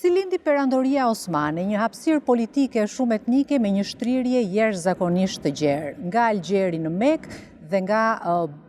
Si lindi perandoria osmane, një hapësirë politike shumë etnike me një shtrirje jashtëzakonisht të gjerë, nga Algjeri në Mekë dhe nga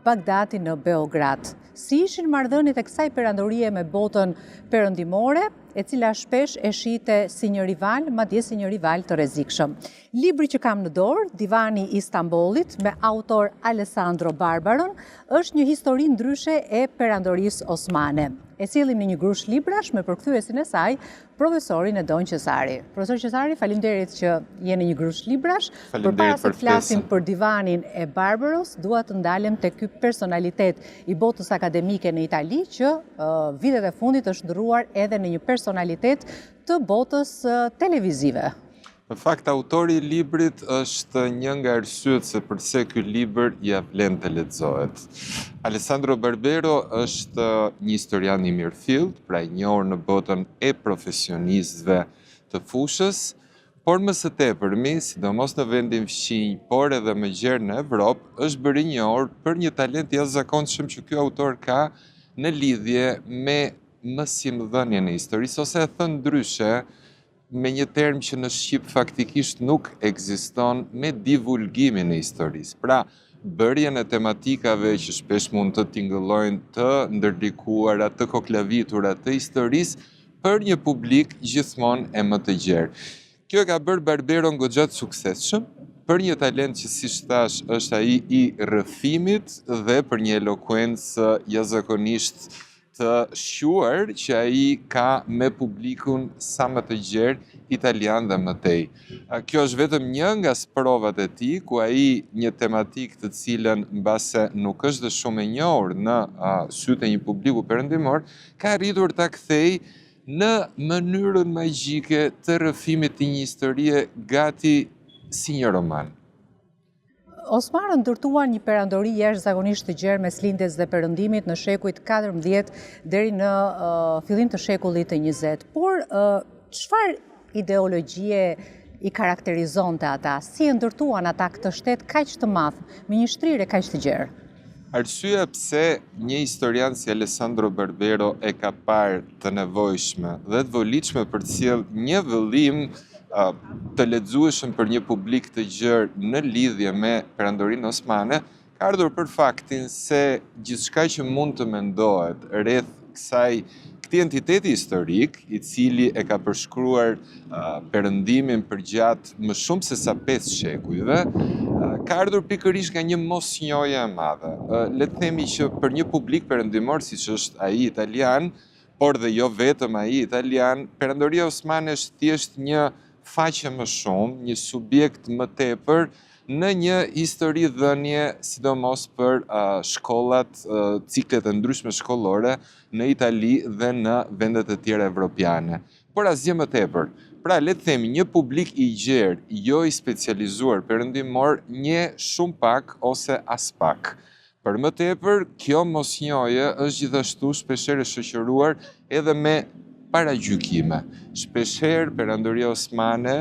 Bagdati në Beograd. Si ishin marrëdhëniet e kësaj perandorie me botën perëndimore, e cila shpesh e shihte si një rival, madje si një rival të rrezikshëm. Libri që kam në dorë, Divani i Stambollit, me autor Alessandro Barbaron, është një histori ndryshe e perandorisë osmane. E sjellim në një grush librash me përkthyesin e saj, profesorin Edon Qesari. Profesor Qesari, faleminderit që jeni në një grush librash. Përpara se të flasim për Divanin e Barbaros, dua të ndalem te ky personalitet i botës akademike në Itali që vitet e fundit është ndrruar edhe në një personalitet të botës televizive. Në fakt, autori i librit është një nga arsyet se përse ky libër ja vlen të lexohet. Alessandro Barbero është një historian i mirëfillt, pra i njohur në botën e profesionistëve të fushës, por më së tepërmi, sidomos në vendin fqinj, por edhe më gjerë në Evropë, është bërë i njohur për një talent jashtëzakonshëm që ky autor ka në lidhje me mësimdhënien e historisë, ose e thënë ndryshe, me një term që në Shqip faktikisht nuk ekziston, me divulgimin e historisë. Pra, bërjen e tematikave që shpesh mund të tingëllojnë të ndërlikuara, të koklavitura të historisë për një publik gjithmonë e më të gjerë. Kjo e ka bërë Barberon goxha të suksesshëm, për një talent që si thash është ai i rrëfimit dhe për një elokuencë jashtëzakonisht të shquar që ai ka me publikun sa më të gjerë italian dhe mëtej. Kjo është vetëm një nga sprovat e tij, ku ai një tematik të cilën mbase nuk është dhe shumë e njohur në sytë e një publiku perëndimor, ka arritur ta kthej në mënyrën magjike të rrëfimit të një historie gati si një roman. Osmanët ndërtuan një perandori jashtëzakonisht të gjerë mes lindjes dhe perëndimit në shekujt 14 deri në fillim të shekullit të 20. Por çfarë ideologjie i karakterizonte ata? Si e ndërtuan ata këtë shtet kaq të madh me një shtrirje kaq të gjerë? Arsyeja pse një historian si Alessandro Barbero e ka parë të nevojshme dhe të volitshme për të sjellë një vëllim të lexueshëm për një publik të gjerë në lidhje me perandorinë osmane, ka ardhur për faktin se gjithçka që mund të mendohet rreth këtij entiteti historik, i cili e ka përshkruar perëndimin përgjatë më shumë se sa 5 shekujve, ka ardhur pikërisht nga një mosnjohje e madhe. Le të themi që për një publik perëndimor siç është ai italian, por dhe jo vetëm ai italian, perandoria osmane është thjesht një faqe më shumë, një subjekt më tepër në një histori dhënie, sidomos për shkollat, ciklet e ndryshme shkollore në Itali dhe në vendet e tjera evropiane. Por asgjë më tepër. Pra, le të themi, një publik i gjerë, jo i specializuar perëndimor, një shumë pak ose as pak. Për më tepër, kjo mosnjohje është gjithashtu shpeshherë shoqëruar edhe me paragjykime. Shpeshherë perandoria osmane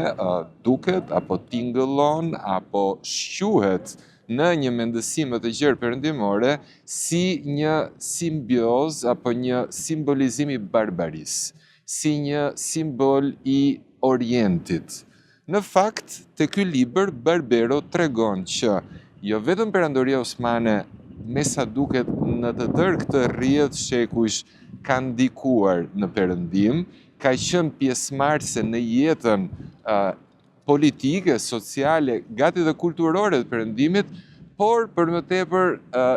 duket apo tingëllon apo shquhet në një mendësi më të gjerë perëndimore si një simbiozë apo një simbolizim i barbarisë, si një simbol i Orientit. Në fakt, te ky libër Barbero tregon që jo vetëm perandoria osmane me sa duket në të tërë këtë rrjedhë shekujsh ka ndikuar në perëndim, ka qenë pjesëmarrëse në jetën politike, sociale, gati dhe kulturore të perëndimit, por për më tepër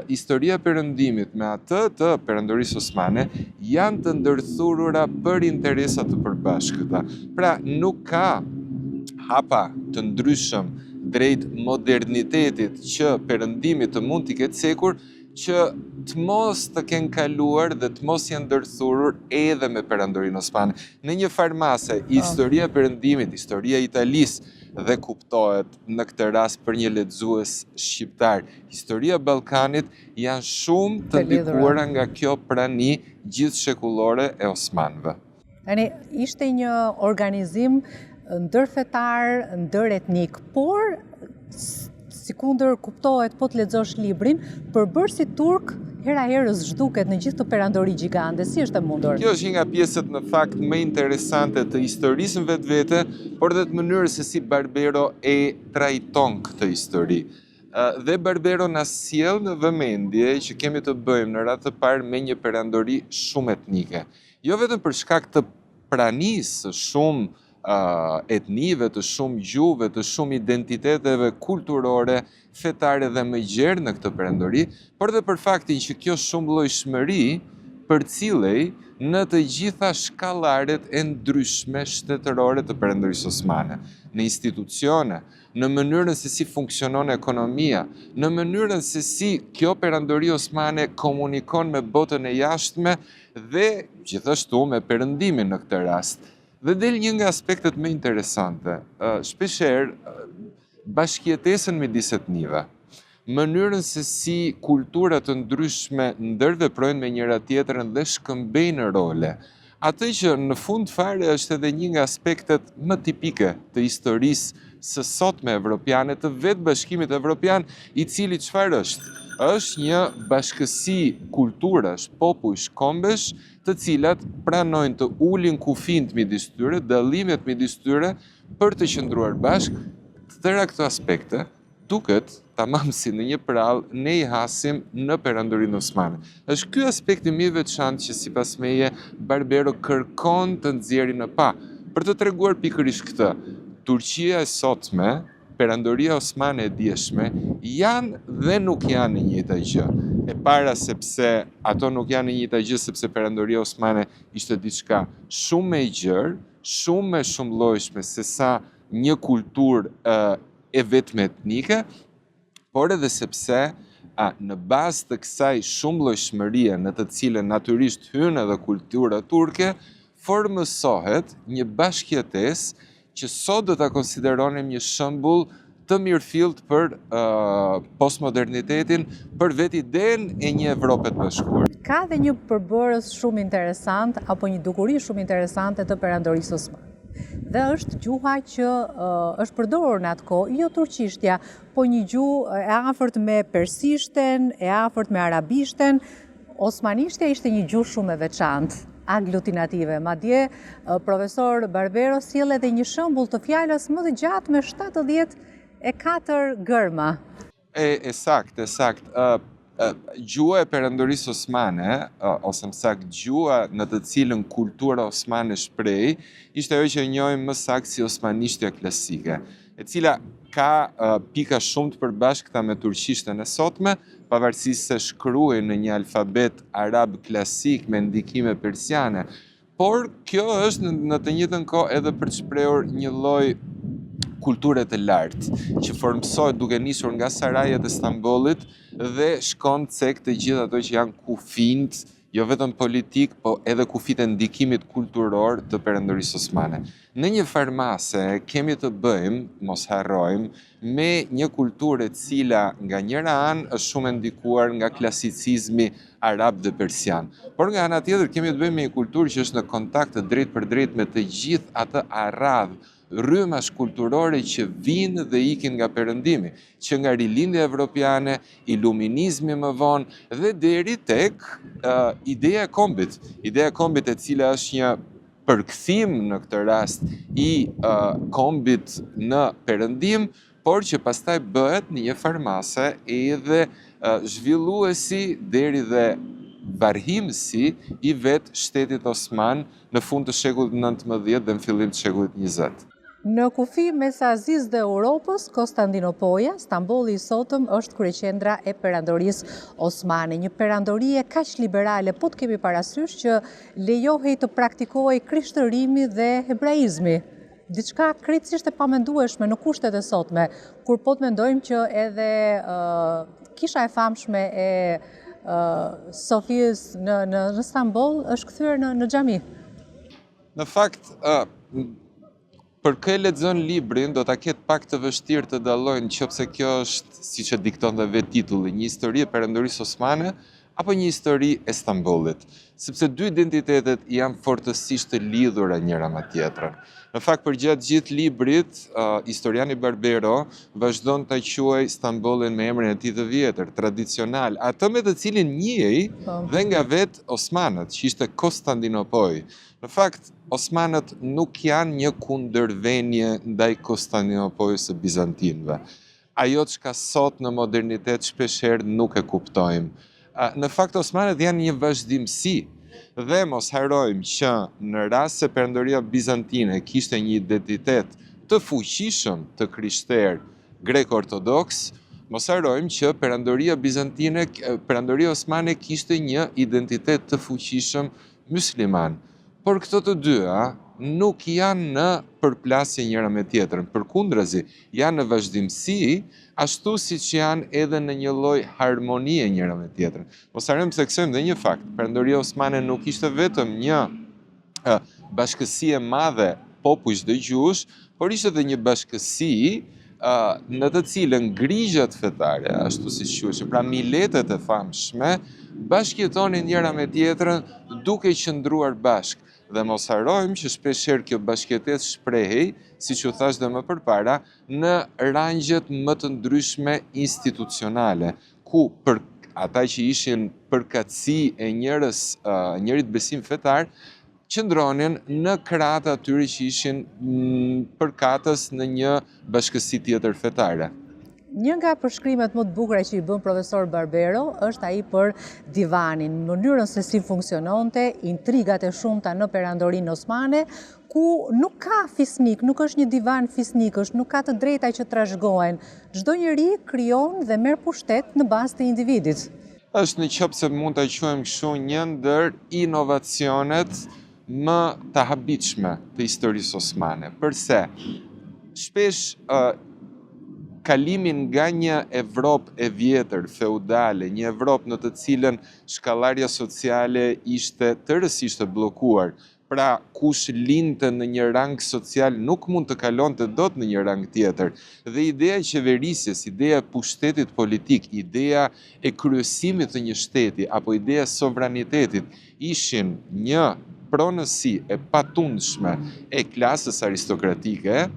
historia e perëndimit me atë të perandorisë osmane janë të ndërthurura për interesa të përbashkëta. Pra, nuk ka hapa të ndryshëm drejt modernitetit që perëndimi të mund t'i ketë cekur, që të mos të kenë kaluar dhe të mos janë ndërthurur edhe me perandorinë osmane. Në një farmase, historia e perëndimit, historia e Italisë dhe kuptohet në këtë rast për një lexues shqiptar, historia e Ballkanit janë shumë të ndikuara nga kjo prani gjithshekullore e osmanëve. Tani, ishte një organizim ndërfetar, ndëretnik, por sikundër kuptohet po të lexosh librin, përbërësit turk hera herës zhduket në gjithë të perandori gjigande, si është e mundur? Kjo është një nga pjesët në fakt më interesante të historisë në vetvete, por dhe të mënyrës se si Barbero e trajton këtë histori. Dhe Barbero na sjell në vëmendje që kemi të bëjmë në radhë të parë me një perandori shumë etnike. Jo vetëm për shkak të pranisë shumë etnive, të shumë gjuhëve, të shumë identiteteve kulturore, fetare dhe më gjerë në këtë perandori, por dhe për faktin që kjo shumëllojshmëri përcillej në të gjitha shkallaret e ndryshme shtetërore të perandorisë osmane, në institucione, në mënyrën se si funksionon ekonomia, në mënyrën se si kjo perandori osmane komunikon me botën e jashtme dhe gjithashtu me perëndimin në këtë rast. Dhe del një nga aspektet më interesante, shpeshherë bashkëjetesën midis etnive, mënyrën se si kultura të ndryshme ndërveprojnë me njëra tjetrën dhe shkëmbejnë role. Atë që në fund fare është edhe një nga aspektet më tipike të historisë së sotme evropiane, të vetë Bashkimit Evropian, i cili çfarë është? Është një bashkësi kulturash, popujsh, kombesh, të cilat pranojnë të ulin kufijtë midis tyre, dallimet midis tyre për të qëndruar bashkë. Të tëra këto aspekte duket tamam si në një prall ne i hasim në perandorinë osmane. Është ky aspekti më i veçantë që sipas meje Barbero kërkon të nxjerrë në pa, për të treguar pikërisht këtë. Turqia e sotme, perandoria osmane e dieshme, janë dhe nuk janë në njëjta gjë. E para sepse ato nuk janë në njëjta gjë sepse perandoria osmane ishte diçka shumë më e gjerë, shumë më shumëllojshme se sa një kulturë e vetme etnike, por edhe sepse në bazë të kësaj shumëllojshmërie në të cilën natyrisht hyn edhe kultura turke, formësohet një bashkëjetesë që sot do ta konsideronim një shembull të mirëfillt për postmodernitetin, për vetë idenë e një Evrope të bashkuar. Ka dhe një përbërës shumë interesant, apo një dukuri shumë interesante të perandorisë osmane. Dhe është gjuha që është përdorur në atë kohë, jo turqishtja, po një gjuhë e afërt me persishten, e afërt me arabishten. Osmanishtja ishte një gjuhë shumë e veçantë, aglutinative. Madje profesor Barbero sjell edhe një shembull të fjalës më të gjatë me 74 gërma. Sakt. Gjuha e perandorisë osmane, ose më saktë gjuha në të cilën kultura osmane shpreh, ishte ajo që e njohim më saktë si osmanishtja klasike, e cila ka pika shumë të përbashkëta me turqishtën e sotme, pavarësisht se shkruhej në një alfabet arab klasik me ndikime persiane. Por kjo është në të njëjtën kohë edhe për të shprehur një lloj kulture të lartë, që formësohet duke nisur nga Sarajet e Stambollit dhe shkon cek të gjithë ato që janë kufijt, jo vetëm politik, po edhe kufijt e ndikimit kulturor të perandorisë osmane. Në një farmase kemi të bëjmë, mos harrojmë, me një kulturë e cila nga njëra anë është shumë e ndikuar nga klasicizmi arab dhe persian. Por nga ana tjetër kemi të bëjmë me një kulturë që është në kontakt të drejtë për drejtë me të gjithë atë arradh, rrymash kulturore që vinë dhe ikin nga perëndimi, që nga rilindja evropiane, iluminizmi më vonë dhe deri tek ideja e kombit. Ideja e kombit e cila është një përkthim në këtë rast i kombit në perëndim, por që pastaj bëhet në një farmase edhe zhvilluesi deri dhe varhimësi i vetë shtetit osman në fund të shekullit 19 dhe në fillim të shekullit 20. Në kufi mes Azisë dhe Europës, Konstantinopoja, Stambolli i sotëm është kryeqendra e perandorisë osmane. Një perandori e kaq liberale, po të kemi parasysh që lejohej të praktikohej krishtërimi dhe hebraizmi. Diçka krejtësisht e pamendueshme në kushtet e sotme, kur po të mendojmë që edhe kisha e famshme e Sofijës në Stamboll është kthyer në xhami. Në fakt, për kë e lexon librin, do ta ketë pak të vështirë të dallojnë nëse kjo është, siç e dikton dhe vetë titulli, një histori e perandorisë osmane, apo një histori e Stambollit, sepse dy identitetet janë fortësisht të lidhura njëra me tjetrën. Në fakt, përgjatë gjithë librit, historiani Barbero vazhdon të quaj Stambollin me emrin e tij të vjetër, tradicional, atë me të cilin njihej dhe nga vetë Osmanët, që ishte Konstantinopoj. Në fakt, Osmanët nuk janë një kundërvënie ndaj Konstantinopojës së bizantinëve. Ajo që ka sot në modernitet shpeshherë nuk e kuptojmë. Në fakt, Osmanët janë një vazhdimsi, dhe mos harrojmë që në rast se Perandoria Bizantine kishte një identitet të fuqishëm të krishterë grek-ortodoks, mos harrojmë që Perandoria Osmane kishte një identitet të fuqishëm musliman. Por këto të dyja nuk janë në përplasje njëra me tjetrën, përkundrazi, janë në vazhdimsi, ashtu si që janë edhe në një lloj harmonie njëra me tjetrën. Mos harrojmë të theksojmë dhe një fakt, Perandoria Osmane nuk ishte vetëm një bashkësi e madhe popujsh dhe gjuhësh, por ishte edhe një bashkësi në të cilën grigjat fetare, ashtu si quhen, pra miletet e famshme, bashkëjetonin njëra me tjetrën duke qëndruar bashkë. Dhe mos harrojmë që shpeshherë kjo bashkëjetes shprehej, siç u thash dhe më përpara, në rangjet më të ndryshme institucionale, ku për ata që ishin përkatësi e njërit besim fetar, qëndronin në krahët atyre që ishin përkatës në një bashkësi tjetër fetare. Një nga përshkrimet më të bukura që i bën profesor Barbero është ai për divanin, mënyrën se si funksiononte, intrigat e shumta në Perandorinë Osmane, ku nuk ka fisnik, nuk është një divan fisnik, nuk ka të drejta që trashëgohen. Çdo njeri krijon dhe merr pushtet në bazë të individit. Është në qoftë se mund ta quajmë kështu një ndër inovacionet më të habitshme të historisë osmane. Përse shpesh kalimin nga një Evropë e vjetër, feudale, një Evropë në të cilën shkallarja sociale ishte tërësisht e bllokuar, pra kush linte në një rang social nuk mund të kalonte dot në një rang tjetër. Dhe ideja e qeverisjes, ideja e pushtetit politik, ideja e kryesimit të një shteti apo ideja e sovranitetit ishin një pronësi e patundshme e klasës aristokratike.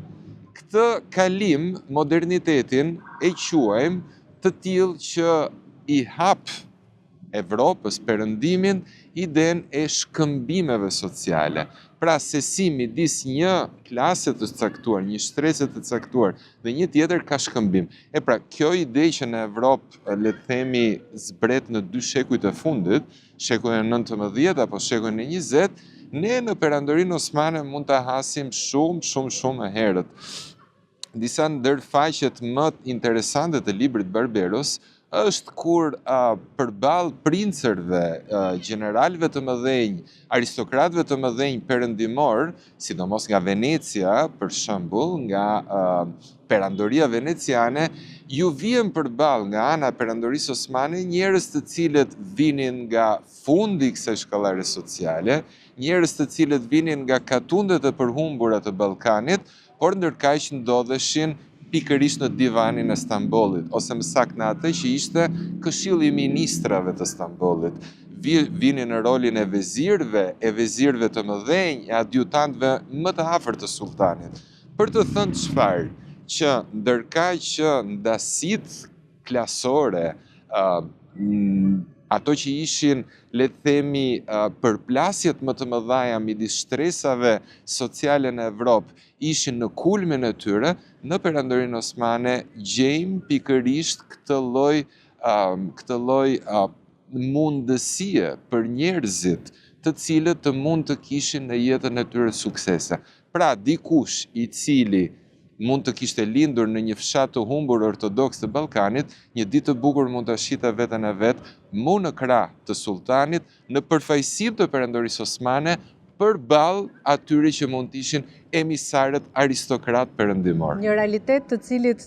Këtë kalim, modernitetin, e quajmë të tillë që i hap Evropës, perëndimin, idenë e shkëmbimeve sociale. Pra se si midis një klase të caktuar, një shtrese të caktuar dhe një tjetër ka shkëmbim. E pra, kjo ide që në Evropë, le të themi, zbret në 2 shekujt e fundit, shekujin e 19 apo shekujin e 20, ne në Perandorinë Osmane mund ta hasim shumë e herët. Disa ndër faqet më interesante të librit Barberos është kur përballë princerëve, gjeneralëve të mëdhenj, aristokratëve të mëdhenj perëndimor, sidomos nga Venecia, për shembull, nga Perandoria veneciane, ju vjen përballë nga ana e Perandorisë Osmane njerëz të cilët vinin nga fundi i kësaj shkallare sociale, njerëz të cilët vinin nga katundet e përhumbura të Ballkanit, por ndërkaq ndodheshin pikërisht në divanin e Stambollit, ose më saktë në atë që ishte Këshilli i Ministrave të Stambollit. Vinin në rolin e vezirëve të mëdhenj, e adjutantëve më të afërt të sultanit. Për të thënë çfarë? Që ndërkaq që ndasitë klasore, ato që ishin, le të themi, përplasjet më të mëdha midis shtresave sociale në Evropë, ishin në kulmin e tyre, në Perandorinë Osmane gjejmë pikërisht këtë lloj mundësie për njerëzit të cilët të mund të kishin në jetën e tyre suksese. Pra, dikush i cili mund të kishte lindur në një fshat të humbur ortodoks të Ballkanit, një ditë të bukur mund të shite veten e vet mu në krah të sultanit në përfaqësim të Perandorisë Osmane përballë atyre që mund të ishin emisarët aristokrat perëndimor. Një realitet të cilit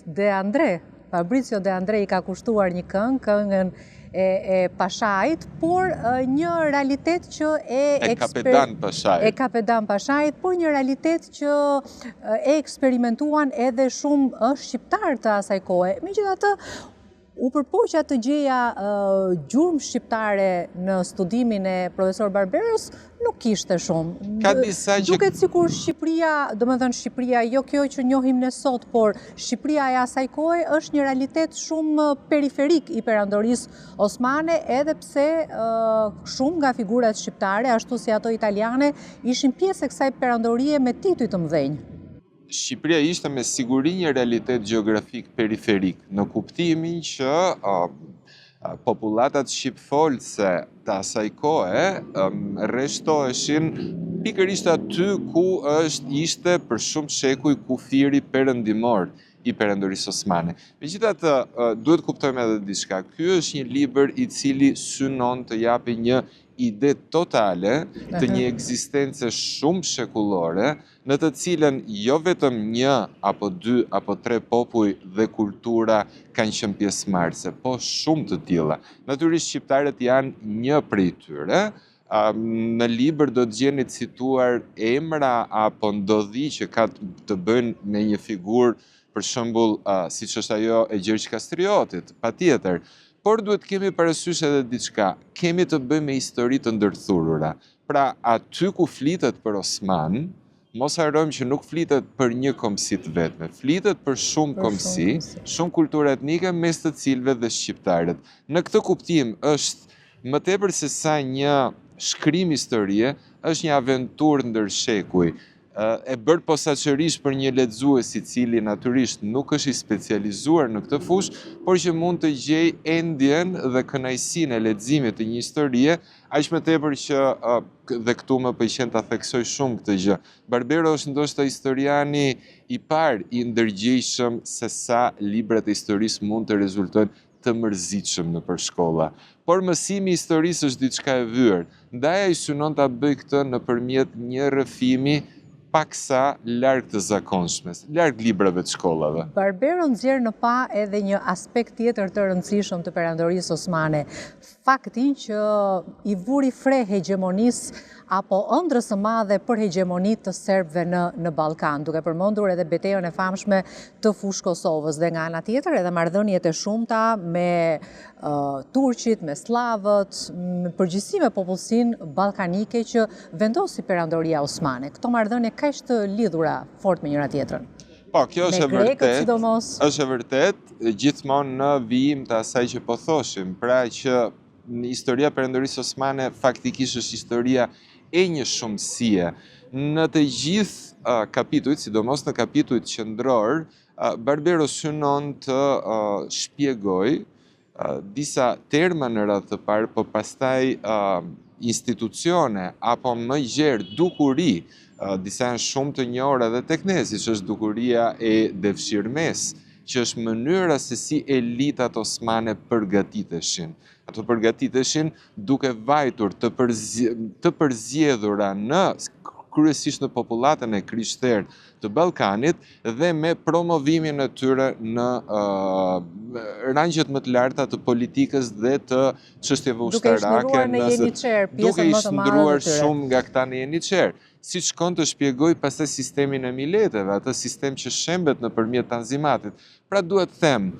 Fabrizio De Andrei ka kushtuar një këngën e Pashait, por një realitet që Kapedan Pashait, por një realitet që e eksperimentuan edhe shumë shqiptar të asaj kohe. Megjithatë, U përpoqja të gjeja gjurmë shqiptare në studimin e profesor Barberos, nuk kishte shumë. Ka disa që... Duket sikur Shqipëria, domethënë Shqipëria, jo kjo që njohim ne sot, por Shqipëria e asaj kohe është një realitet shumë periferik i perandorisë osmane, edhe pse shumë nga figurat shqiptare, ashtu si ato italiane, ishin pjesë e kësaj perandorie me tituj të mëdhenj. Shqipëria ishte me siguri një realitet gjeografik periferik, në kuptimin që populatat shqipfolse të asaj kohe rreshtoheshin pikërisht aty ku ishte për shumë shekuj kufiri perëndimor i perandorisë osmane. Megjithatë, duhet kuptojmë edhe diçka. Ky është një libër i cili synon të japë një ide totale të një ekzistence shumë shekullore, në të cilën jo vetëm një apo dy apo tre popull dhe kultura kanë qenë pjesëmarrëse, po shumë të tilla. Natyrisht shqiptarët janë një prej tyre. Në libër do të gjeni cituar emra apo ndodhi që ka të bëjnë me një figurë, për shembull, siç është ajo e Gjergj Kastriotit, patjetër. Por duhet kemi parasysh edhe diçka, kemi të bëjmë me histori të ndërthurura. Pra, aty ku flitet për Osman, mos harrojmë që nuk flitet për një kombësi të vetme, flitet për shumë kombësi, shumë kultura etnike, mes të cilëve dhe shqiptarët. Në këtë kuptim është më tepër se sa një shkrim historie, është një aventurë ndër shekuj, e bërë posaçërisht për një lexues i cili natyrisht nuk është i specializuar në këtë fushë, por që mund të gjej endjen dhe kënaqësinë e leximit të një historie, aq më tepër që dhe këtu më pëlqen ta theksoj shumë këtë gjë. Barbero është ndoshta historiani i parë i ndërgjegjshëm se sa librat e historisë mund të rezultojnë të mërzitshëm nëpër shkolla. Por mësimi i historisë është diçka e vyer. Ndaj ai synon ta bëj këtë nëpërmjet një rrëfimi paksa larg të zakonshme, larg librave të shkollave. Barbero nxjerr në pa edhe një aspekt tjetër të rëndësishëm të perandorisë osmane, faktin që i vuri fre hegemonisë apo ëndrës së madhe për hegemonitë të serbëve në Ballkan, duke përmendur edhe betejën e famshme të Fushë Kosovës, dhe nga ana tjetër edhe marrëdhëniet e shumta me turqit, me slavët, në përgjithësi me popullsinë ballkanike që vendosi perandoria osmane. Këto marrëdhënie kaq të lidhura fort me njëra tjetrën. Po, kjo është e vërtet. Sidomos. Është e vërtet, gjithmonë në vijim të asaj që po thoshim, pra që historia perandorisë osmane faktikisht është historia e një shumësie. Në të gjithë kapitujt, sidomos në kapitujt qendror, Barbero synon të shpjegoj disa terma në radhë të parë, po pastaj institucione apo më gjerë dukuri, disa janë shumë të njohura edhe tek ne, siç është dukuria e Devshirmes, që është mënyra se si elitat osmane përgatiteshin. Ato përgatiteshin duke vajtur të përzgjedhura kryesisht në popullatën e krishterë të Ballkanit dhe me promovimin e tyre në rangjet më të larta të politikës dhe të çështjeve ushtarake, duke i shndruar shumë nga këta në Jeniçer. Si shkon të shpjegoj pastaj sistemin e mileteve, atë sistem që shembet nëpërmjet Tanzimatit. Pra duhet të them,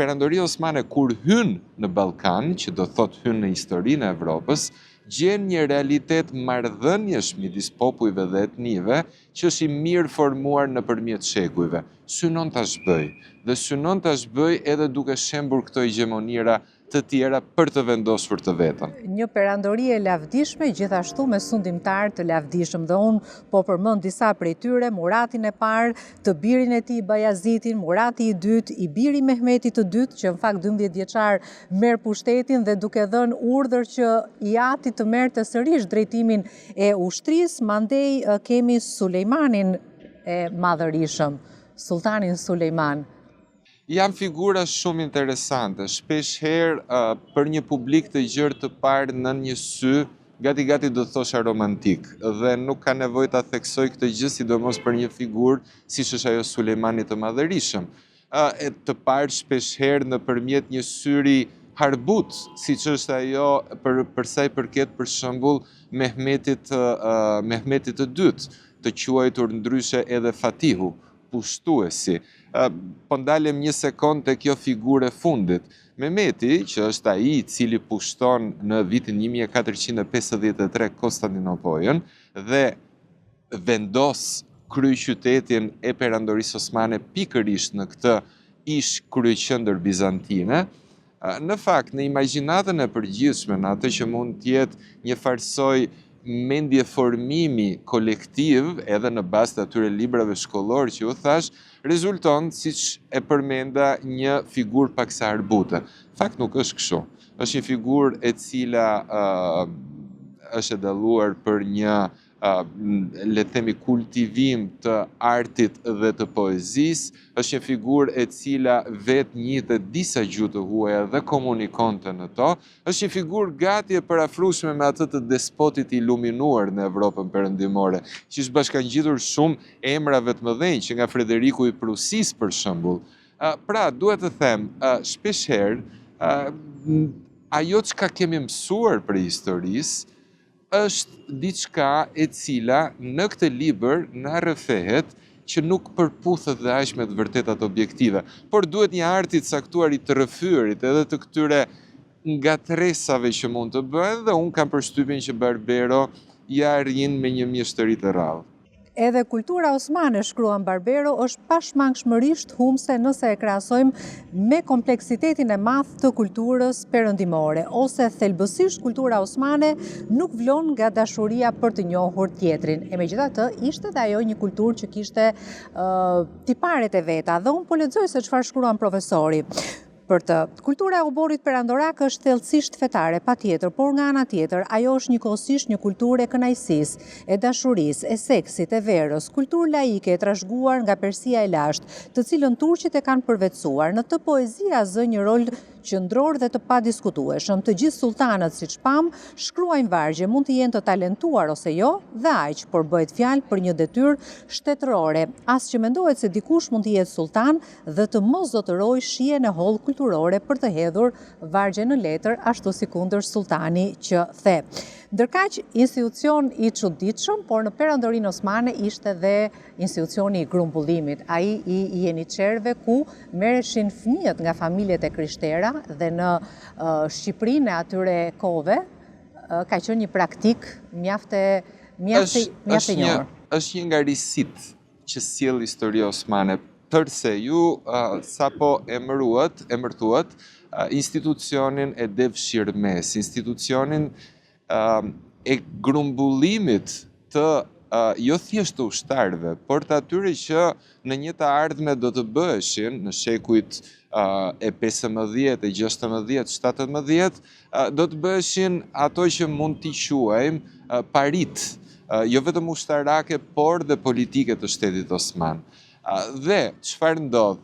perandoria osmane kur hyn në Ballkan, që do thot hyn në historinë e Evropës, gjen një realitet marrëdhënies midis popujve dhe etnive që është i mirë formuar nëpërmjet shekujve. Synon ta zhbëj, dhe synon ta zhbëj edhe duke shembur këto hegemonira të tjera për të vendosur të vetën. Një perandori e lavdishme, gjithashtu me sundimtar të lavdishëm, dhe unë po përmend disa prej tyre: Muratin e parë, të birin e tij Bajazitin, Murati i dytë, i biri Mehmetit të dytë, që në fakt 12 vjeçar merr pushtetin dhe duke dhënë urdhër që i ati të merrte sërish drejtimin e ushtrisë. Mandej kemi Sulejmanin e Madhërisëm, Sultanin Sulejman. Janë figura shumë interesante, shpesh herë për një publik të gjerë të parë në një sy, gati do thosha romantik, dhe nuk ka nevojë ta theksoj këtë gjë, sidomos për një figurë siç është ajo Sulejmani të Madhërisëm. Të parë shpesh herë nëpërmjet një syri harbut, siç është ajo për sa i përket për shembull Mehmetit të dytë, të quajtur ndryshe edhe Fatihu, pushtuesi. Po ndalem një sekond te kjo figurë e fundit. Mehmeti, që është ai i cili pushton në vitin 1453 Konstantinopolën dhe vendos kryeqytetin e perandorisë osmane pikërisht në këtë ish kryeqendër bizantine, në fakt, në imagjinatën e përgjithshme, në atë që mund të jetë një farsoj mendje formimi kolektiv, edhe në bazë të atyre librave shkollor që u thash, rezulton, siç e përmenda, një figurë paksa arbute. Fakt nuk është kështu. Është një figurë e cila është e dalluar për një le të themi kultivim të artit dhe të poezisë, është një figurë e cila vetë njihte disa gjuhë të huaja dhe komunikonte në to, është një figurë gati e parafrueshme me atë të despotit iluminuar në Evropën perëndimore, që është bashkangjitur shumë emrave të mëdhenj që nga Frederiku i Prusisë për shembull. Pra, duhet të them, shpeshherë ajo çka kemi mësuar për historisë është diçka e cila në këtë libër na rrëfehet që nuk përputhet dhe aq me të vërtetat objektive, por duhet një arti i caktuar i të rrëfyerit edhe të këtyre ngatresave që mund të bëhen, dhe unë kam përshtypjen që Barbero ja arrin me një mjeshtëri të rrallë. Edhe kultura osmane, shkruan Barbero, është pashmangshmërisht humse nëse e krahasojmë me kompleksitetin e madh të kulturës perëndimore, ose thelbësisht kultura osmane nuk vlon nga dashuria për të njohur tjetrin. E megjithatë, ishte dhe ajo një kulturë që kishte tiparet e veta, dhe unë po lexoj se çfarë shkruan profesori. Për të, kultura e oborrit perandorak është thellësisht fetare, patjetër, por nga ana tjetër, ajo është njëkohësisht një kulturë e kënaqësisë, e dashurisë, e seksit, e verës, kulturë laike e trashëguar nga Persia e lashtë, të cilën turqit e kanë përvetësuar. Në të poezia zë një rol qendror dhe të padiskutueshëm. Të gjithë sultanët, siç pam, shkruajnë vargje, mund të jenë të talentuar ose jo, dhe aq, por bëhet fjalë për një detyrë shtetërore, as që mendohet se dikush mund të jetë sultan dhe të mos zotërojë shijen e hollë kulturore për të hedhur vargje në letër, ashtu si kundër sultani që the. Ndërkaq, institucion i çuditshëm, por në perandorinë osmane ishte dhe institucioni i grumbullimit, ai i jeniçerëve, ku merreshin fëmijët nga familjet e krishtera, dhe në Shqipërinë e atyre kohëve ka qenë një praktik mjaft e njohur. Është një nga risit që sjell historia osmane, përse ju sapo emërtuat institucionin e devshirmes, institucionin e grumbullimit të jo thjesht të ushtarëve, por të atyre që në një të ardhme do të bëheshin në shekujt e 15, e 16, 17, do të bëheshin ato që mund t'i quajmë parit, jo vetëm ushtarake, por dhe politike të shtetit osman. Dhe çfarë ndodh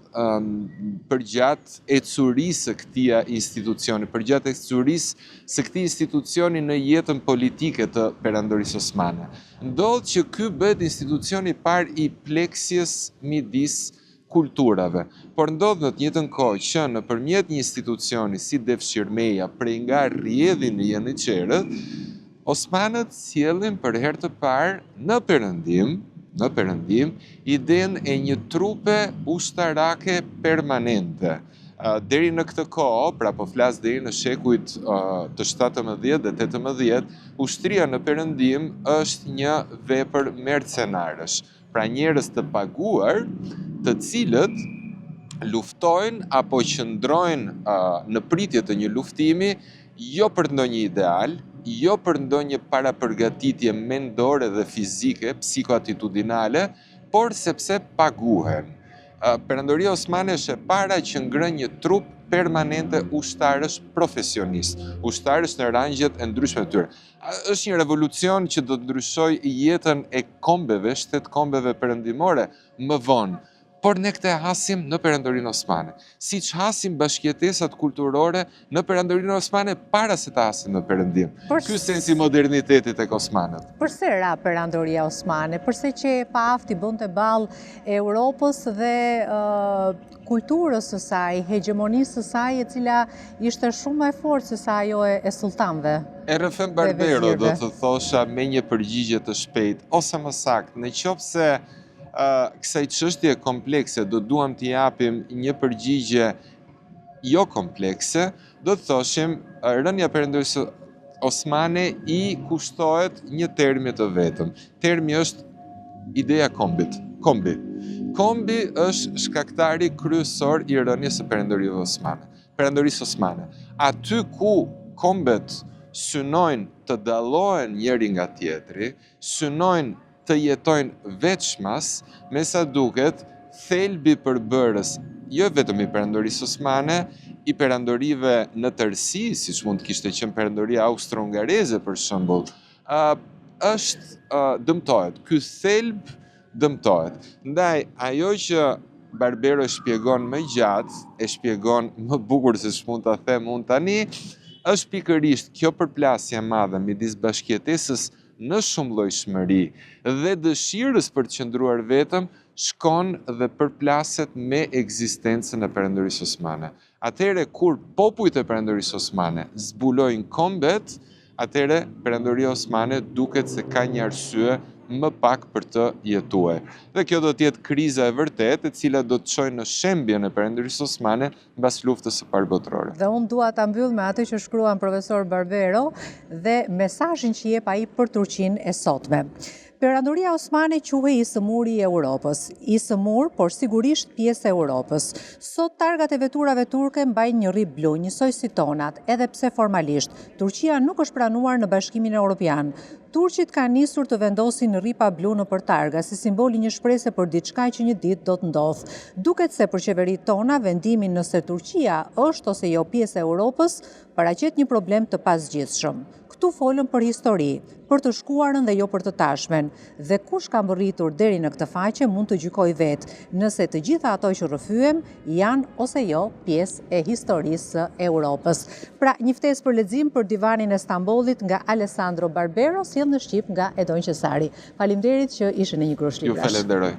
përgjatë ecurisë së këtij institucioni, përgjatë ecurisë së këtij institucioni në jetën politike të perandorisë osmane? Ndodh që ky bëhet institucioni i parë i pleksjes midis kulturave, por ndodh në të njëjtën kohë që nëpërmjet një institucioni si Devshirmeja, prej nga rrjedhin e jeniçerët, osmanët sjellin për herë të parë në Perëndim, idenë e një trupe ushtarake permanente. Deri në këtë kohë, pra po flas deri në shekujt të 17 dhe 18, ushtria në Perëndim është një vepër mercenarësh, pra njerëz të paguar, të cilët luftojnë apo qëndrojnë në pritje të një luftimi, jo për ndonjë ideal, jo për ndonjë parapërgatitje mendore dhe fizike, psikoatitudinale, por sepse paguhen. Perandoria osmane është e para që ngren një trup permanente ushtarësh profesionist, ushtarësh në rangjet e ndryshme të tyre. Është një revolucion që do të ndryshojë jetën e kombeve, shtet kombeve perëndimore më vonë. Por ne këtë hasim në perandorinë osmane, siç hasim bashkëjetesat kulturore në perandorinë osmane para se ta hasim në Perëndim. Ky sensi modernitetit tek osmanët. Përse ra perandoria osmane? Përse që pa afti bënte ballë Europës dhe kulturës së saj, hegemonisë së saj, e cila ishte shumë më e fortë se sa ajo e sultanëve? RFM Barbero do të thosha me një përgjigje të shpejtë, ose më saktë, nëse kësaj çështje komplekse do duam t'i japim një përgjigje jo komplekse, do të thoshim rënja perendorisë osmane i kushtohet një termi të vetëm. Termi është ideja kombit. Kombi është shkaktari kryesor i rënjes së perendorisë osmane. Aty ku kombet synojnë të dallohen njëri nga tjetri, synojnë të jetojnë veçmas, me sa duket, thelbi përbërës jo vetëm i perendorisë osmane, i perandorive në tërësi, siç mund të kishte qenë perandoria austro-hungareze për shembull, është dëmtohet. Ky thelb dëmtohet. Ndaj ajo që Barbero e shpjegon më gjatë, e shpjegon më bukur se ç'mund ta them unë tani, është pikërisht kjo përplasje e madhe midis bashkëjetesës në shumëllojshmëri dhe dëshirës për të qëndruar vetëm shkon dhe përplaset me ekzistencën e perendorisë osmane. Atëherë kur popujt e perendorisë osmane zbulojnë kombet, atëherë perendoria osmane duket se ka një arsye më pak për të jetuar. Dhe kjo do të jetë kriza e vërtetë, e cila do të çojë në shembjen e perendorisë osmane mbas luftës së parë botërore. Dhe unë dua ta mbyll me atë që shkruan profesor Barbero dhe mesazhin që jep ai për Turqinë e sotme. Perandoria osmane quhej i sëmuri i Europës. I sëmur, por sigurisht pjesë e Europës. Sot targat e veturave turke mbajnë një rrip blu, njësoj si tonat, edhe pse formalisht Turqia nuk është pranuar në Bashkimin Evropian. Turqit kanë nisur të vendosin rripa blu nëpër targa si simboli një shprese për diçka që një ditë do të ndodhë. Duket se për qeveritë tona vendimin nëse Turqia është ose jo pjesë e Europës paraqet një problem të pasgjithshëm. Këtu folëm për histori, për të shkuarën dhe jo për të tashmen, dhe kush ka mbërritur deri në këtë faqe mund të gjykoj vetë, nëse të gjitha ato që rrëfyem janë ose jo pjesë e historisë së Europës. Pra, një ftesë për lexim për Divanin e Stambollit nga Alessandro Barbero, sjellë në shqip nga Edon Qesari. Faleminderit që ishte në Një Grush Librash. Ju falenderoj.